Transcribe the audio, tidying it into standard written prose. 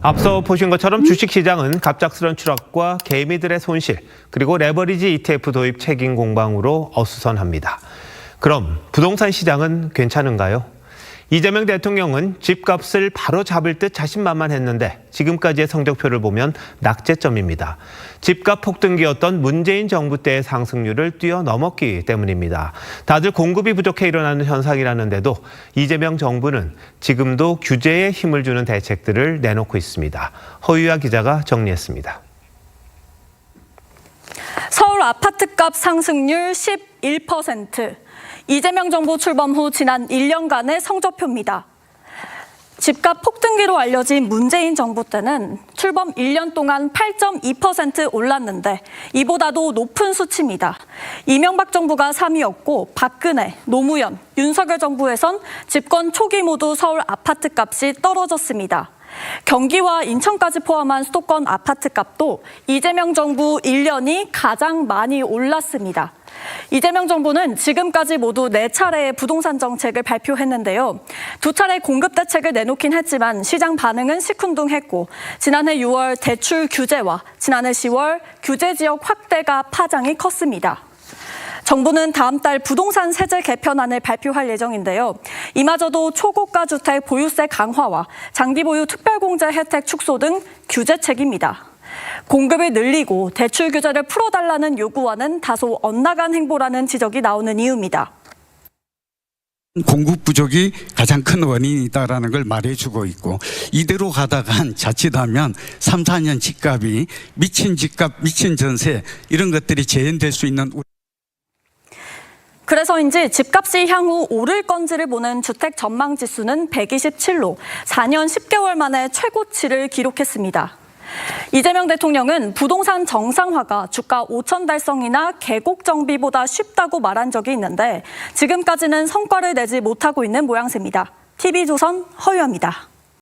앞서 보신 것처럼 주식시장은 갑작스런 추락과 개미들의 손실, 그리고 레버리지 ETF 도입 책임 공방으로 어수선합니다. 그럼 부동산 시장은 괜찮은가요? 이재명 대통령은 집값을 바로 잡을 듯 자신만만했는데 지금까지의 성적표를 보면 낙제점입니다. 집값 폭등기였던 문재인 정부 때의 상승률을 뛰어넘었기 때문입니다. 다들 공급이 부족해 일어나는 현상이라는데도 이재명 정부는 지금도 규제에 힘을 주는 대책들을 내놓고 있습니다. 허유아 기자가 정리했습니다. 서울 아파트값 상승률 11%. 이재명 정부 출범 후 지난 1년간의 성적표입니다. 집값 폭등기로 알려진 문재인 정부 때는 출범 1년 동안 8.2% 올랐는데 이보다도 높은 수치입니다. 이명박 정부가 3위였고 박근혜, 노무현, 윤석열 정부에선 집권 초기 모두 서울 아파트값이 떨어졌습니다. 경기와 인천까지 포함한 수도권 아파트값도 이재명 정부 1년이 가장 많이 올랐습니다. 이재명 정부는 지금까지 모두 4차례의 부동산 정책을 발표했는데요. 2차례 공급 대책을 내놓긴 했지만 시장 반응은 시큰둥했고 지난해 6월 대출 규제와 지난해 10월 규제 지역 확대가 파장이 컸습니다. 정부는 다음 달 부동산 세제 개편안을 발표할 예정인데요. 이마저도 초고가 주택 보유세 강화와 장기 보유 특별공제 혜택 축소 등 규제책입니다. 공급을 늘리고 대출 규제를 풀어달라는 요구와는 다소 엇나간 행보라는 지적이 나오는 이유입니다. 공급 부족이 가장 큰 원인이다라는 걸 말해주고 있고 이대로 가다간 자칫하면 3, 4년 집값이 미친 집값, 미친 전세 이런 것들이 재현될 수 있는 그래서인지 집값이 향후 오를 건지를 보는 주택 전망 지수는 127로 4년 10개월 만에 최고치를 기록했습니다. 이재명 대통령은 부동산 정상화가 주가 5천 달성이나 계곡 정비보다 쉽다고 말한 적이 있는데 지금까지는 성과를 내지 못하고 있는 모양새입니다. TV조선 허유아입니다.